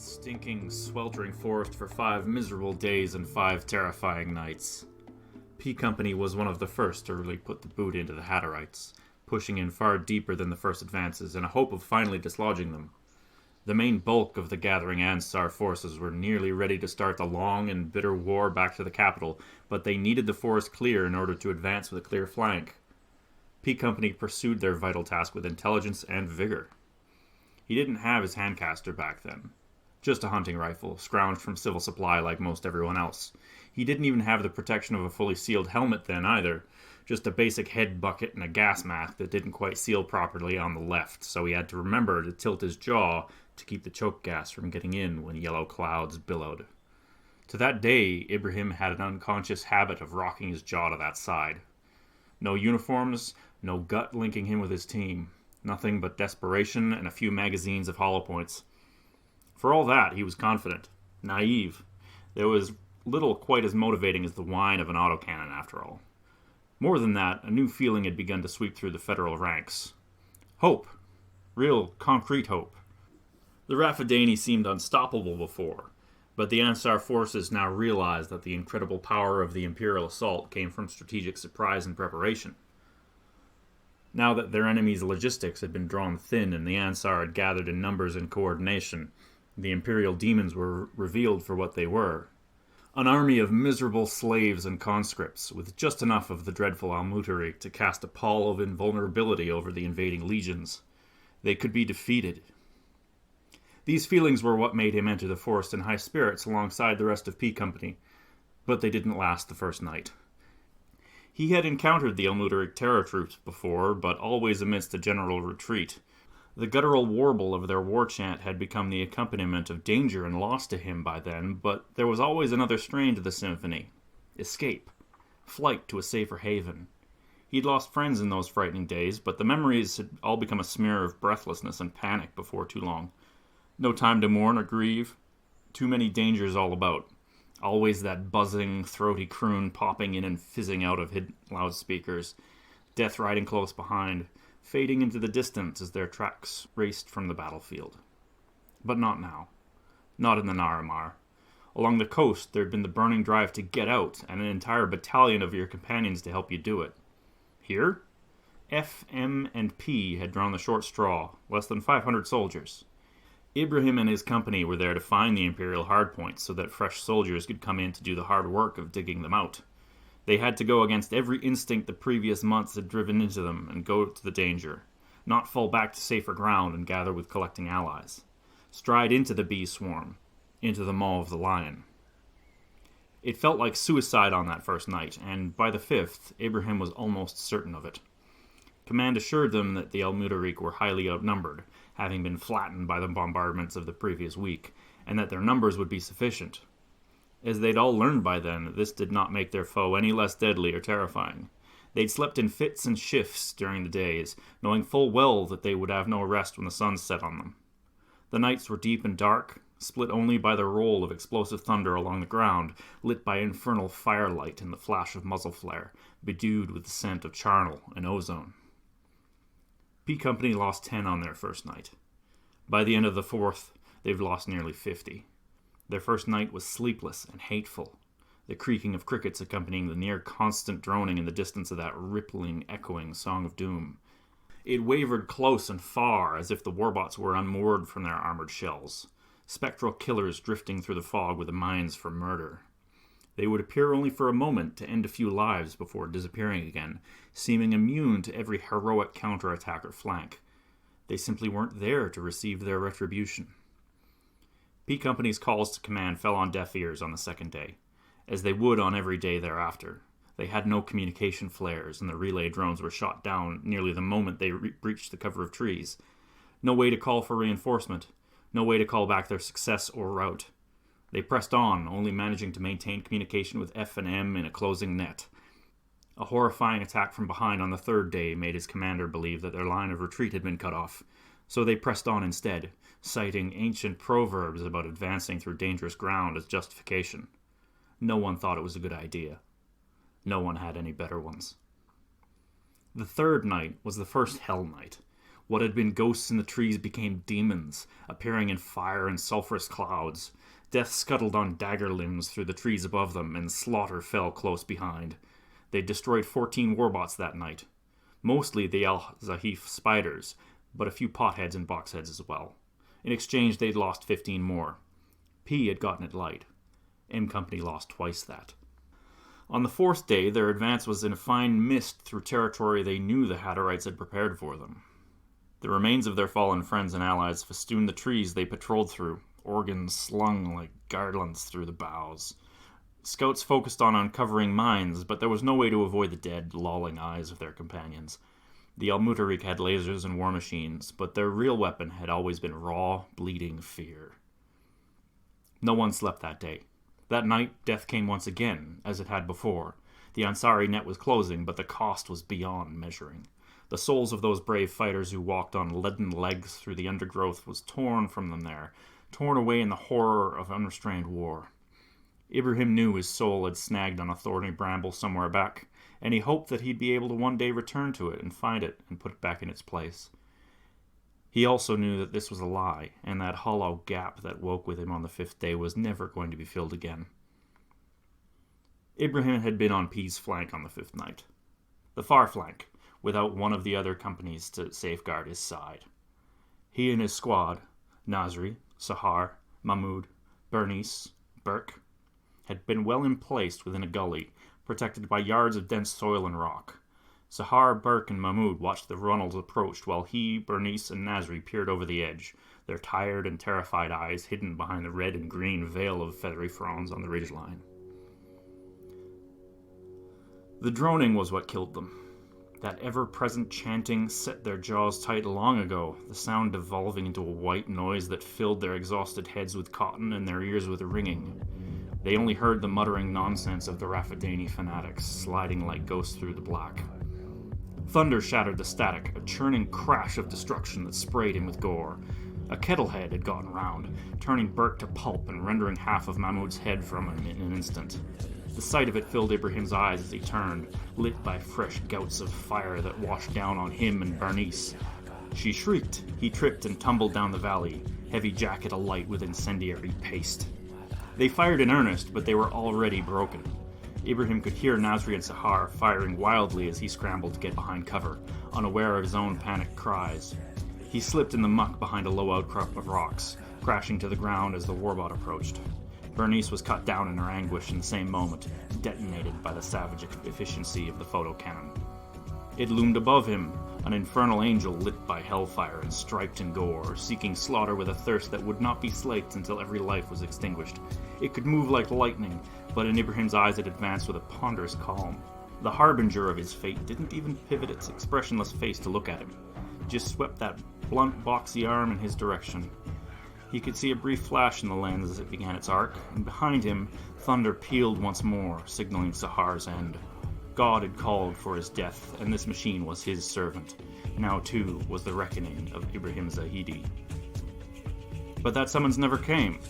Stinking, sweltering forest for 5 miserable days and 5 terrifying nights. P Company was one of the first to really put the boot into the Hatterites, pushing in far deeper than the first advances in a hope of finally dislodging them. The main bulk of the gathering Ansar forces were nearly ready to start the long and bitter war back to the capital, but they needed the forest clear in order to advance with a clear flank. P Company pursued their vital task with intelligence and vigor. He didn't have his handcaster back then. Just a hunting rifle, scrounged from civil supply like most everyone else. He didn't even have the protection of a fully sealed helmet then either. Just a basic head bucket and a gas mask that didn't quite seal properly on the left, so he had to remember to tilt his jaw to keep the choke gas from getting in when yellow clouds billowed. To that day, Ibrahim had an unconscious habit of rocking his jaw to that side. No uniforms, no gut linking him with his team. Nothing but desperation and a few magazines of hollow points. For all that, he was confident, naive. There was little quite as motivating as the whine of an autocannon, after all. More than that, a new feeling had begun to sweep through the federal ranks. Hope. Real, concrete hope. The Rafadani seemed unstoppable before, but the Ansar forces now realized that the incredible power of the Imperial assault came from strategic surprise and preparation. Now that their enemy's logistics had been drawn thin and the Ansar had gathered in numbers and coordination, the Imperial demons were revealed for what they were. An army of miserable slaves and conscripts, with just enough of the dreadful Al-Mutarik to cast a pall of invulnerability over the invading legions. They could be defeated. These feelings were what made him enter the forest in high spirits alongside the rest of P Company, but they didn't last the first night. He had encountered the Al-Mutarik terror troops before, but always amidst a general retreat. The guttural warble of their war chant had become the accompaniment of danger and loss to him by then, but there was always another strain to the symphony. Escape. Flight to a safer haven. He'd lost friends in those frightening days, but the memories had all become a smear of breathlessness and panic before too long. No time to mourn or grieve. Too many dangers all about. Always that buzzing, throaty croon popping in and fizzing out of hidden loudspeakers. Death riding close behind, fading into the distance as their tracks raced from the battlefield. But not now. Not in the Narumar. Along the coast, there'd been the burning drive to get out, and an entire battalion of your companions to help you do it. Here? F, M, and P had drawn the short straw, less than 500 soldiers. Ibrahim and his company were there to find the Imperial hardpoints so that fresh soldiers could come in to do the hard work of digging them out. They had to go against every instinct the previous months had driven into them and go to the danger, not fall back to safer ground and gather with collecting allies. Stride into the bee swarm, into the maw of the lion. It felt like suicide on that first night, and by the 5th, Ibrahim was almost certain of it. Command assured them that the Al-Mutarik were highly outnumbered, having been flattened by the bombardments of the previous week, and that their numbers would be sufficient. As they'd all learned by then, this did not make their foe any less deadly or terrifying. They'd slept in fits and shifts during the days, knowing full well that they would have no rest when the sun set on them. The nights were deep and dark, split only by the roll of explosive thunder along the ground, lit by infernal firelight and the flash of muzzle flare, bedewed with the scent of charnel and ozone. P Company lost 10 on their first night. By the end of the 4th, they've lost nearly 50. Their first night was sleepless and hateful, the creaking of crickets accompanying the near-constant droning in the distance of that rippling, echoing song of doom. It wavered close and far, as if the warbots were unmoored from their armored shells, spectral killers drifting through the fog with the minds for murder. They would appear only for a moment to end a few lives before disappearing again, seeming immune to every heroic counterattack or flank. They simply weren't there to receive their retribution. P Company's calls to command fell on deaf ears on the second day, as they would on every day thereafter. They had no communication flares, and the relay drones were shot down nearly the moment they breached the cover of trees. No way to call for reinforcement, no way to call back their success or rout. They pressed on, only managing to maintain communication with F and M in a closing net. A horrifying attack from behind on the 3rd day made his commander believe that their line of retreat had been cut off, so they pressed on instead, citing ancient proverbs about advancing through dangerous ground as justification. No one thought it was a good idea. No one had any better ones. The 3rd night was the first hell night, What had been ghosts in the trees became demons, appearing in fire and sulphurous clouds. Death scuttled on dagger limbs through the trees above them, and slaughter fell close behind. They destroyed 14 warbots that night. Mostly the Al-Zahif spiders, but a few potheads and boxheads as well. In exchange, they'd lost 15 more. P had gotten it light. M Company lost twice that. On the 4th day, their advance was in a fine mist through territory they knew the Hatterites had prepared for them. The remains of their fallen friends and allies festooned the trees they patrolled through, organs slung like garlands through the boughs. Scouts focused on uncovering mines, but there was no way to avoid the dead, lolling eyes of their companions. The Almutarik had lasers and war machines, but their real weapon had always been raw, bleeding fear. No one slept that day. That night, death came once again, as it had before. The Ansari net was closing, but the cost was beyond measuring. The souls of those brave fighters who walked on leaden legs through the undergrowth was torn from them there, torn away in the horror of unrestrained war. Ibrahim knew his soul had snagged on a thorny bramble somewhere back, and he hoped that he'd be able to one day return to it and find it and put it back in its place. He also knew that this was a lie, and that hollow gap that woke with him on the 5th day was never going to be filled again. Ibrahim had been on P's flank on the 5th night. The far flank, without one of the other companies to safeguard his side. He and his squad, Nasri, Sahar, Mahmud, Bernice, Burke, had been well emplaced within a gully, protected by yards of dense soil and rock. Sahar, Burke, and Mahmud watched the runnels approach while he, Bernice, and Nasri peered over the edge, their tired and terrified eyes hidden behind the red and green veil of feathery fronds on the ridgeline. The droning was what killed them. That ever-present chanting set their jaws tight long ago, the sound devolving into a white noise that filled their exhausted heads with cotton and their ears with ringing. They only heard the muttering nonsense of the Rafadani fanatics, sliding like ghosts through the black. Thunder shattered the static, a churning crash of destruction that sprayed him with gore. A kettlehead had gotten round, turning Burke to pulp and rendering half of Mahmud's head from him in an instant. The sight of it filled Ibrahim's eyes as he turned, lit by fresh gouts of fire that washed down on him and Bernice. She shrieked. He tripped and tumbled down the valley, heavy jacket alight with incendiary paste. They fired in earnest, but they were already broken. Ibrahim could hear Nasri and Sahar firing wildly as he scrambled to get behind cover, unaware of his own panicked cries. He slipped in the muck behind a low outcrop of rocks, crashing to the ground as the warbot approached. Bernice was cut down in her anguish in the same moment, detonated by the savage efficiency of the photo cannon. It loomed above him, an infernal angel lit by hellfire and striped in gore, seeking slaughter with a thirst that would not be slaked until every life was extinguished. It could move like lightning, but in Ibrahim's eyes it advanced with a ponderous calm. The harbinger of his fate didn't even pivot its expressionless face to look at him, just swept that blunt, boxy arm in his direction. He could see a brief flash in the lens as it began its arc, and behind him, thunder pealed once more, signaling Sahar's end. God had called for his death, and this machine was his servant. Now, too, was the reckoning of Ibrahim Zahidi. But that summons never came.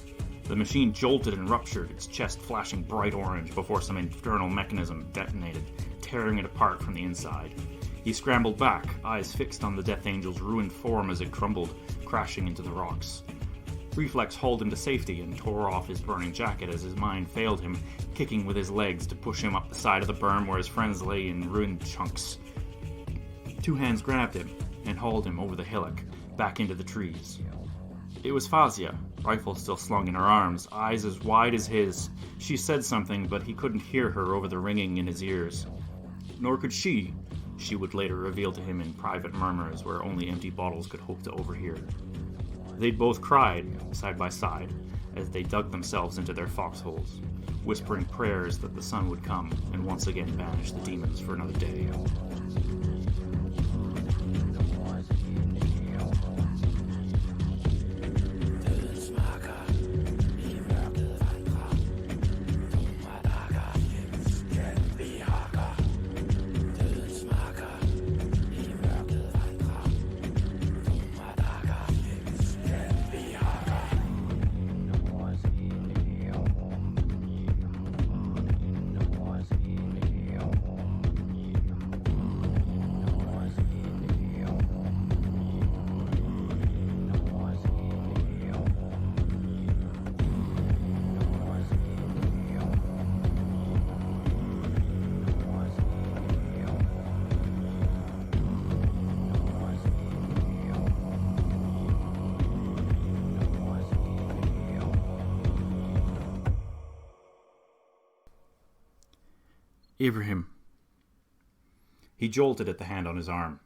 The machine jolted and ruptured, its chest flashing bright orange before some infernal mechanism detonated, tearing it apart from the inside. He scrambled back, eyes fixed on the Death Angel's ruined form as it crumbled, crashing into the rocks. Reflex hauled him to safety and tore off his burning jacket as his mind failed him, kicking with his legs to push him up the side of the berm where his friends lay in ruined chunks. Two hands grabbed him and hauled him over the hillock, back into the trees. It was Fazia, rifle still slung in her arms, eyes as wide as his. She said something, but he couldn't hear her over the ringing in his ears. Nor could she would later reveal to him in private murmurs where only empty bottles could hope to overhear. They'd both cried, side by side, as they dug themselves into their foxholes, whispering prayers that the sun would come and once again banish the demons for another day. Ibrahim. He jolted at the hand on his arm.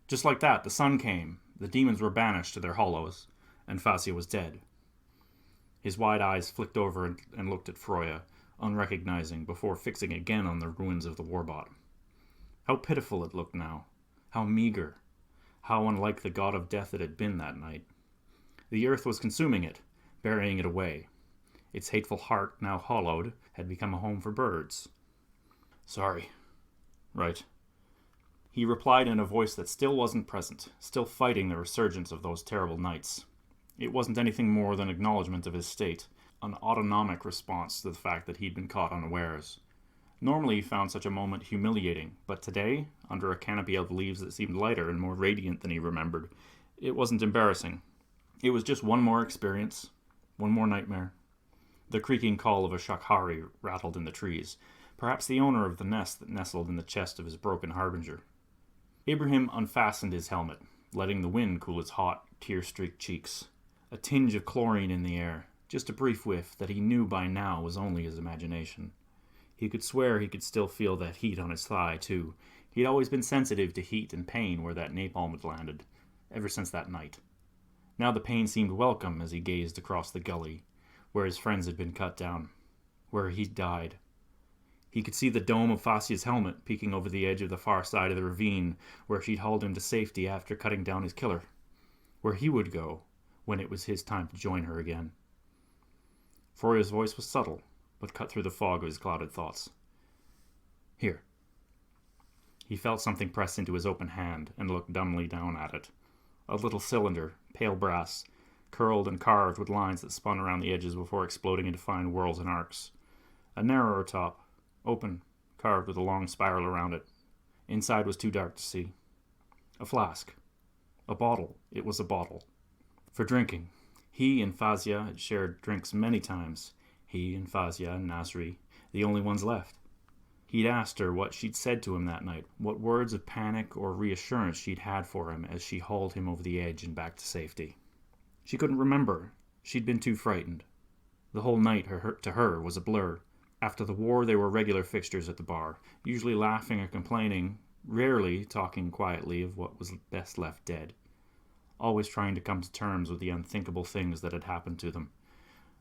Just like that, the sun came, the demons were banished to their hollows, and Fazia was dead. His wide eyes flicked over and looked at Froya, unrecognizing, before fixing again on the ruins of the warbot. How pitiful it looked now. How meager. How unlike the god of death it had been that night. The earth was consuming it, burying it away. Its hateful heart, now hollowed, had become a home for birds. Sorry. Right. He replied in a voice that still wasn't present, still fighting the resurgence of those terrible nights. It wasn't anything more than acknowledgement of his state, an autonomic response to the fact that he'd been caught unawares. Normally he found such a moment humiliating, but today, under a canopy of leaves that seemed lighter and more radiant than he remembered, it wasn't embarrassing. It was just one more experience, one more nightmare. The creaking call of a shakhari rattled in the trees, perhaps the owner of the nest that nestled in the chest of his broken harbinger. Ibrahim unfastened his helmet, letting the wind cool his hot, tear-streaked cheeks. A tinge of chlorine in the air, just a brief whiff that he knew by now was only his imagination. He could swear he could still feel that heat on his thigh, too. He'd always been sensitive to heat and pain where that napalm had landed, ever since that night. Now the pain seemed welcome as he gazed across the gully, where his friends had been cut down, where he'd died. He could see the dome of Fazia's helmet peeking over the edge of the far side of the ravine, where she'd hauled him to safety after cutting down his killer. Where he would go when it was his time to join her again. Froya's voice was subtle, but cut through the fog of his clouded thoughts. Here. He felt something press into his open hand and looked dumbly down at it. A little cylinder, pale brass, curled and carved with lines that spun around the edges before exploding into fine whorls and arcs. A narrower top, open, carved with a long spiral around it. Inside was too dark to see. A flask. A bottle. It was a bottle. For drinking. He and Fazia had shared drinks many times. He and Fazia and Nasri, the only ones left. He'd asked her what she'd said to him that night, what words of panic or reassurance she'd had for him as she hauled him over the edge and back to safety. She couldn't remember. She'd been too frightened. The whole night to her was a blur. After the war, they were regular fixtures at the bar, usually laughing or complaining, rarely talking quietly of what was best left dead. Always trying to come to terms with the unthinkable things that had happened to them.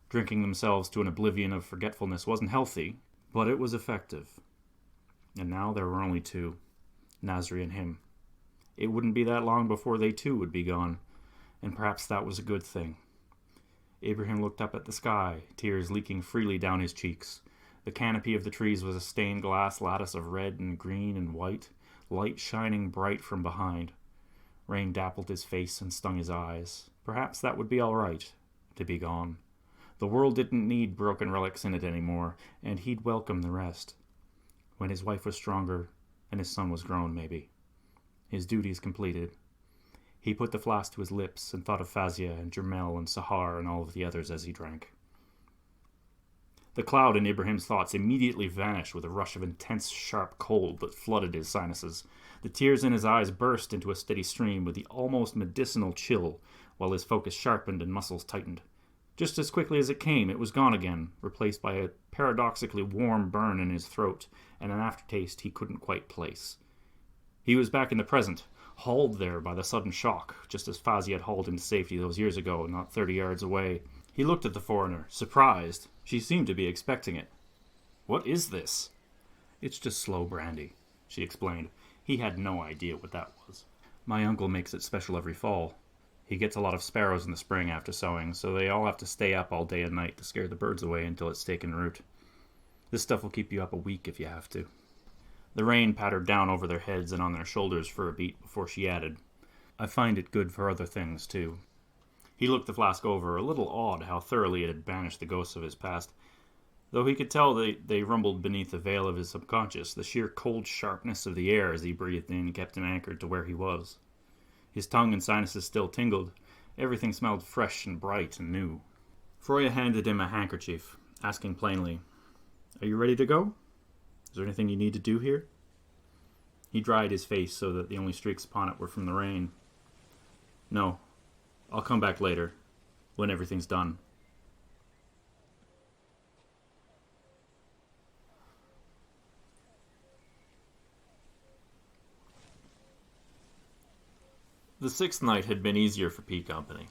Drinking themselves to an oblivion of forgetfulness wasn't healthy, but it was effective. And now there were only two, Nasri and him. It wouldn't be that long before they too would be gone, and perhaps that was a good thing. Ibrahim looked up at the sky, tears leaking freely down his cheeks. The canopy of the trees was a stained glass lattice of red and green and white, light shining bright from behind. Rain dappled his face and stung his eyes. Perhaps that would be all right, to be gone. The world didn't need broken relics in it anymore, and he'd welcome the rest. When his wife was stronger, and his son was grown, maybe. His duties completed. He put the flask to his lips and thought of Fazia and Gimle and Sahar and all of the others as he drank. The cloud in Ibrahim's thoughts immediately vanished with a rush of intense, sharp cold that flooded his sinuses. The tears in his eyes burst into a steady stream with the almost medicinal chill, while his focus sharpened and muscles tightened. Just as quickly as it came, it was gone again, replaced by a paradoxically warm burn in his throat and an aftertaste he couldn't quite place. He was back in the present, hauled there by the sudden shock, just as Fazia had hauled him to safety those years ago, not 30 yards away. He looked at the foreigner, surprised. She seemed to be expecting it. "What is this?" "It's just slow brandy," she explained. He had no idea what that was. "My uncle makes it special every fall. He gets a lot of sparrows in the spring after sowing, so they all have to stay up all day and night to scare the birds away until it's taken root. This stuff will keep you up a week if you have to." The rain pattered down over their heads and on their shoulders for a beat before she added, "I find it good for other things, too." He looked the flask over, a little awed how thoroughly it had banished the ghosts of his past. Though he could tell they rumbled beneath the veil of his subconscious, the sheer cold sharpness of the air as he breathed in kept him anchored to where he was. His tongue and sinuses still tingled. Everything smelled fresh and bright and new. Froya handed him a handkerchief, asking plainly, "Are you ready to go? Is there anything you need to do here?" He dried his face so that the only streaks upon it were from the rain. "No. I'll come back later, when everything's done." The sixth night had been easier for P Company.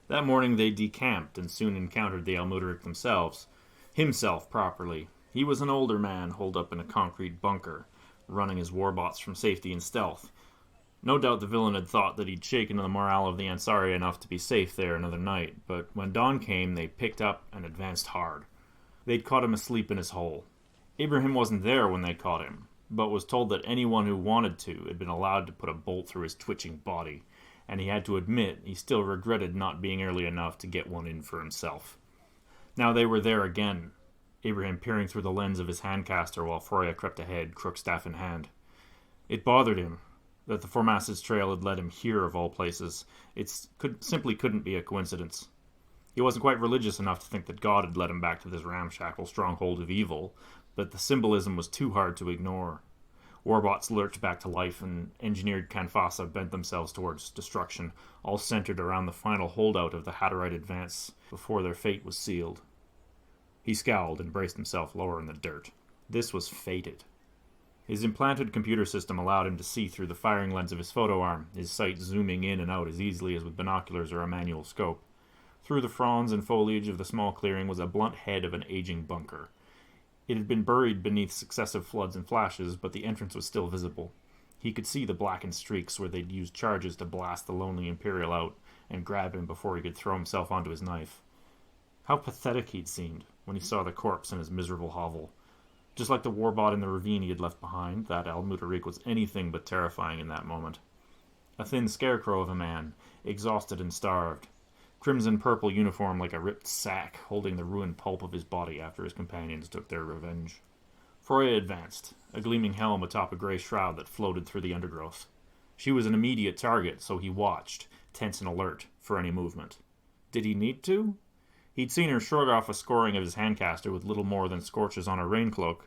That morning they decamped and soon encountered the Almuteric themselves. Himself, properly. He was an older man holed up in a concrete bunker, running his warbots from safety and stealth. No doubt the villain had thought that he'd shaken the morale of the Ansari enough to be safe there another night, but when dawn came they picked up and advanced hard. They'd caught him asleep in his hole. Ibrahim wasn't there when they caught him, but was told that anyone who wanted to had been allowed to put a bolt through his twitching body, and he had to admit he still regretted not being early enough to get one in for himself. Now they were there again, Ibrahim peering through the lens of his handcaster while Froya crept ahead, crookstaff in hand. It bothered him that the Formacid's trail had led him here of all places. Simply couldn't be a coincidence. He wasn't quite religious enough to think that God had led him back to this ramshackle stronghold of evil, but the symbolism was too hard to ignore. Warbots lurched back to life, and engineered Canfasa bent themselves towards destruction, all centered around the final holdout of the Hatterite advance before their fate was sealed. He scowled and braced himself lower in the dirt. This was fated. His implanted computer system allowed him to see through the firing lens of his photo arm, his sight zooming in and out as easily as with binoculars or a manual scope. Through the fronds and foliage of the small clearing was a blunt head of an aging bunker. It had been buried beneath successive floods and flashes, but the entrance was still visible. He could see the blackened streaks where they'd used charges to blast the lonely Imperial out and grab him before he could throw himself onto his knife. How pathetic he'd seemed when he saw the corpse in his miserable hovel. Just like the warbot in the ravine he had left behind, that Almuteric was anything but terrifying in that moment. A thin scarecrow of a man, exhausted and starved. Crimson-purple uniform like a ripped sack, holding the ruined pulp of his body after his companions took their revenge. Froya advanced, a gleaming helm atop a grey shroud that floated through the undergrowth. She was an immediate target, so he watched, tense and alert, for any movement. Did he need to? He'd seen her shrug off a scoring of his handcaster with little more than scorches on her raincloak.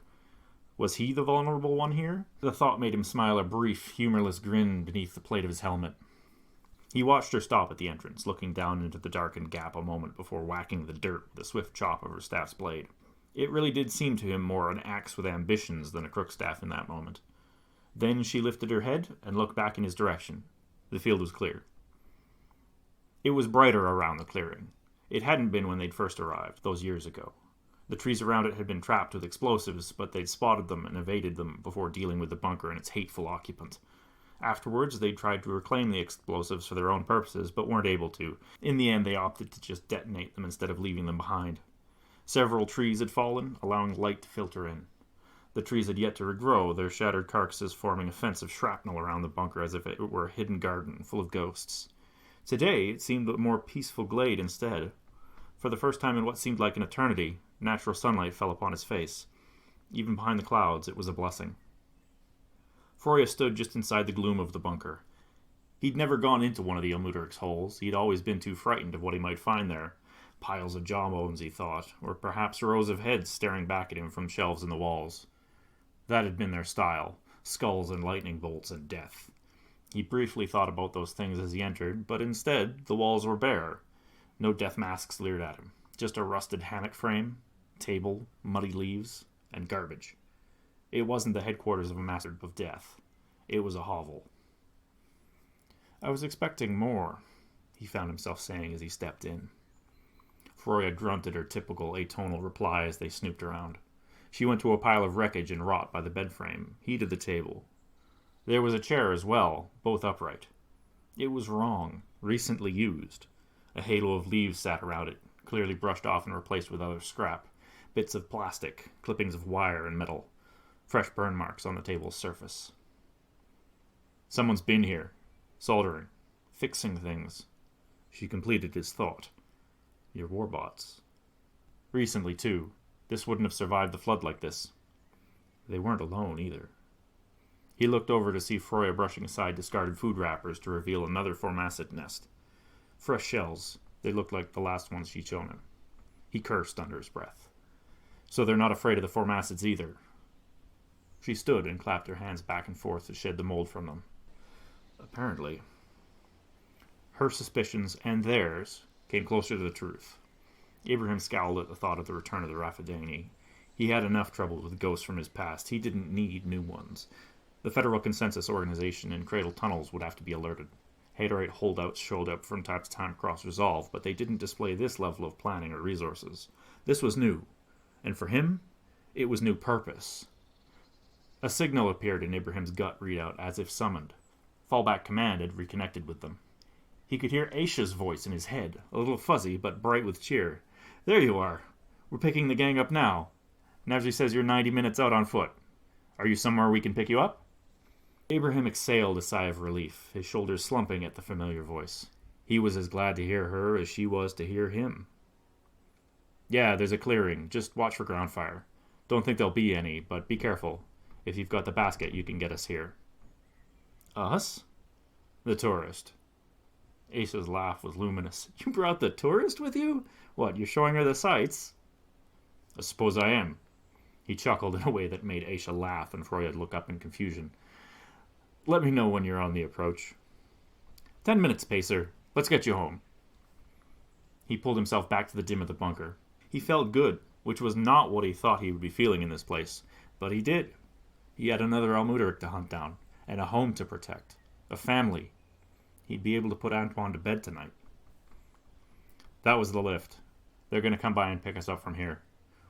Was he the vulnerable one here? The thought made him smile a brief, humorless grin beneath the plate of his helmet. He watched her stop at the entrance, looking down into the darkened gap a moment before whacking the dirt with a swift chop of her staff's blade. It really did seem to him more an axe with ambitions than a crookstaff in that moment. Then she lifted her head and looked back in his direction. The field was clear. It was brighter around the clearing. It hadn't been when they'd first arrived, those years ago. The trees around it had been trapped with explosives, but they'd spotted them and evaded them before dealing with the bunker and its hateful occupant. Afterwards, they tried to reclaim the explosives for their own purposes, but weren't able to. In the end, they opted to just detonate them instead of leaving them behind. Several trees had fallen, allowing light to filter in. The trees had yet to regrow, their shattered carcasses forming a fence of shrapnel around the bunker as if it were a hidden garden full of ghosts. Today, it seemed a more peaceful glade instead. For the first time in what seemed like an eternity, natural sunlight fell upon his face. Even behind the clouds, it was a blessing. Froya stood just inside the gloom of the bunker. He'd never gone into one of the Almuteric's holes. He'd always been too frightened of what he might find there. Piles of jawbones, he thought, or perhaps rows of heads staring back at him from shelves in the walls. That had been their style, skulls and lightning bolts and death. He briefly thought about those things as he entered, but instead, the walls were bare. No death masks leered at him. Just a rusted hammock frame, table, muddy leaves, and garbage. It wasn't the headquarters of a master of death. It was a hovel. I was expecting more, he found himself saying as he stepped in. Froya grunted her typical atonal reply as they snooped around. She went to a pile of wreckage and rot by the bed frame, heated the table. There was a chair as well, both upright. It was wrong, recently used. A halo of leaves sat around it, clearly brushed off and replaced with other scrap. Bits of plastic, clippings of wire and metal. Fresh burn marks on the table's surface. Someone's been here, soldering, fixing things. She completed his thought. Your warbots. Recently, too. This wouldn't have survived the flood like this. They weren't alone, either. He looked over to see Froya brushing aside discarded food wrappers to reveal another Formacid nest. Fresh shells. They looked like the last ones she'd shown him. He cursed under his breath. So they're not afraid of the Formacids either. She stood and clapped her hands back and forth to shed the mold from them. Apparently. Her suspicions, and theirs, came closer to the truth. Ibrahim scowled at the thought of the return of the Raffadani. He had enough trouble with ghosts from his past. He didn't need new ones. The Federal Consensus Organization and Cradle Tunnels would have to be alerted. Haterite holdouts showed up from time to time across Resolve, but they didn't display this level of planning or resources. This was new, and for him, it was new purpose. A signal appeared in Ibrahim's gut readout as if summoned. Fallback Command had reconnected with them. He could hear Aisha's voice in his head, a little fuzzy but bright with cheer. "There you are. We're picking the gang up now. Nasri says you're 90 minutes out on foot. Are you somewhere we can pick you up?" Ibrahim exhaled a sigh of relief, his shoulders slumping at the familiar voice. He was as glad to hear her as she was to hear him. "Yeah, there's a clearing. Just watch for ground fire. Don't think there'll be any, but be careful. If you've got the basket, you can get us here." "Us?" "The tourist." Aisha's laugh was luminous. "You brought the tourist with you? What, you're showing her the sights?" "I suppose I am." He chuckled in a way that made Aisha laugh and Freud look up in confusion. "Let me know when you're on the approach." 10 minutes, Pacer. Let's get you home." He pulled himself back to the dim of the bunker. He felt good, which was not what he thought he would be feeling in this place, but he did. He had another Almudarik to hunt down, and a home to protect. A family. He'd be able to put Antoine to bed tonight. That was the lift. They're going to come by and pick us up from here.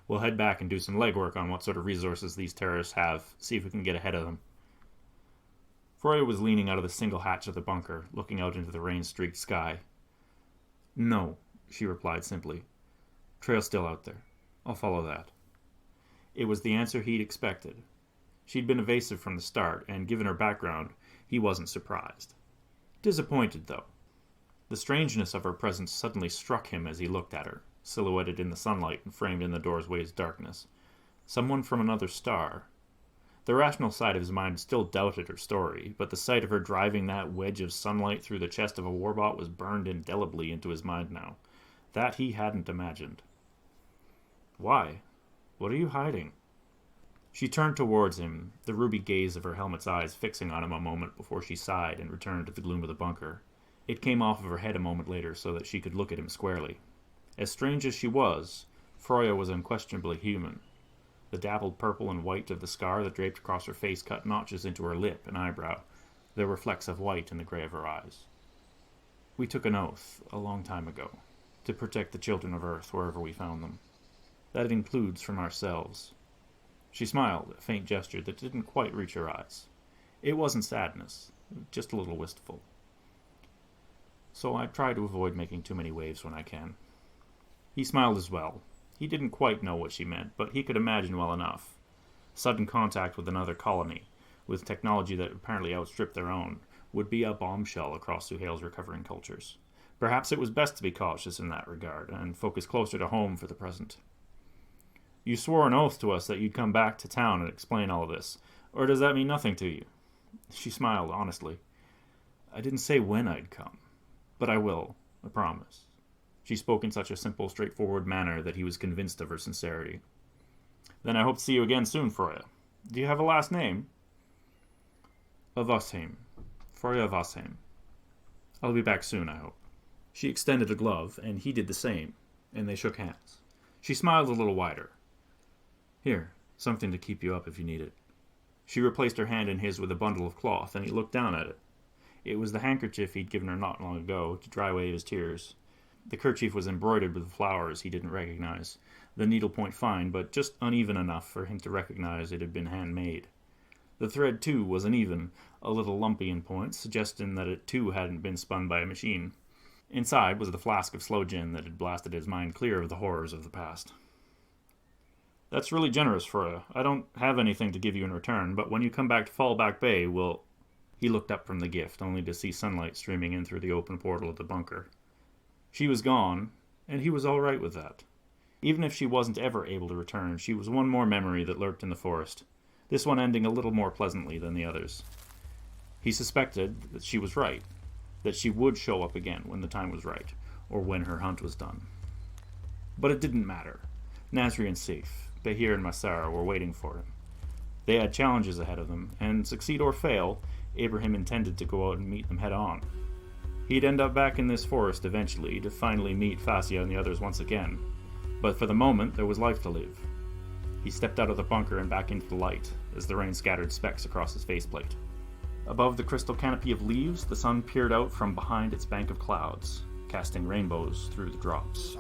We'll head back and do some legwork on what sort of resources these terrorists have, see if we can get ahead of them. Freya was leaning out of the single hatch of the bunker, looking out into the rain-streaked sky. "No," she replied simply. "Trail's still out there. I'll follow that." It was the answer he'd expected. She'd been evasive from the start, and given her background, he wasn't surprised. Disappointed, though. The strangeness of her presence suddenly struck him as he looked at her, silhouetted in the sunlight and framed in the doorway's darkness. Someone from another star. The rational side of his mind still doubted her story, but the sight of her driving that wedge of sunlight through the chest of a warbot was burned indelibly into his mind now. That he hadn't imagined. "Why? What are you hiding?" She turned towards him, the ruby gaze of her helmet's eyes fixing on him a moment before she sighed and returned to the gloom of the bunker. It came off of her head a moment later so that she could look at him squarely. As strange as she was, Freya was unquestionably human. The dappled purple and white of the scar that draped across her face cut notches into her lip and eyebrow. There were flecks of white in the gray of her eyes. "We took an oath, a long time ago, to protect the children of Earth wherever we found them. That includes from ourselves." She smiled, a faint gesture that didn't quite reach her eyes. It wasn't sadness, just a little wistful. "So I try to avoid making too many waves when I can." He smiled as well. He didn't quite know what she meant, but he could imagine well enough. Sudden contact with another colony, with technology that apparently outstripped their own, would be a bombshell across Suhail's recovering cultures. Perhaps it was best to be cautious in that regard, and focus closer to home for the present. "You swore an oath to us that you'd come back to town and explain all of this, or does that mean nothing to you?" She smiled honestly. "I didn't say when I'd come, but I will, I promise." She spoke in such a simple, straightforward manner that he was convinced of her sincerity. "Then I hope to see you again soon, Freya. Do you have a last name?" "Vasheim. Freya Vasheim. I'll be back soon, I hope." She extended a glove, and he did the same, and they shook hands. She smiled a little wider. "Here, something to keep you up if you need it." She replaced her hand in his with a bundle of cloth, and he looked down at it. It was the handkerchief he'd given her not long ago to dry away his tears. The kerchief was embroidered with flowers he didn't recognize, the needlepoint fine, but just uneven enough for him to recognize it had been handmade. The thread, too, was uneven, a little lumpy in points, suggesting that it, too, hadn't been spun by a machine. Inside was the flask of sloe gin that had blasted his mind clear of the horrors of the past. "That's really generous, Freya. I don't have anything to give you in return, but when you come back to Fallback Bay, we'll—" He looked up from the gift, only to see sunlight streaming in through the open portal of the bunker. She was gone, and he was all right with that. Even if she wasn't ever able to return, she was one more memory that lurked in the forest, this one ending a little more pleasantly than the others. He suspected that she was right, that she would show up again when the time was right, or when her hunt was done. But it didn't matter. Nasri and Saif, Bahir and Masara were waiting for him. They had challenges ahead of them, and succeed or fail, Ibrahim intended to go out and meet them head-on. He'd end up back in this forest eventually, to finally meet Fascia and the others once again. But for the moment, there was life to live. He stepped out of the bunker and back into the light, as the rain scattered specks across his faceplate. Above the crystal canopy of leaves, the sun peered out from behind its bank of clouds, casting rainbows through the drops.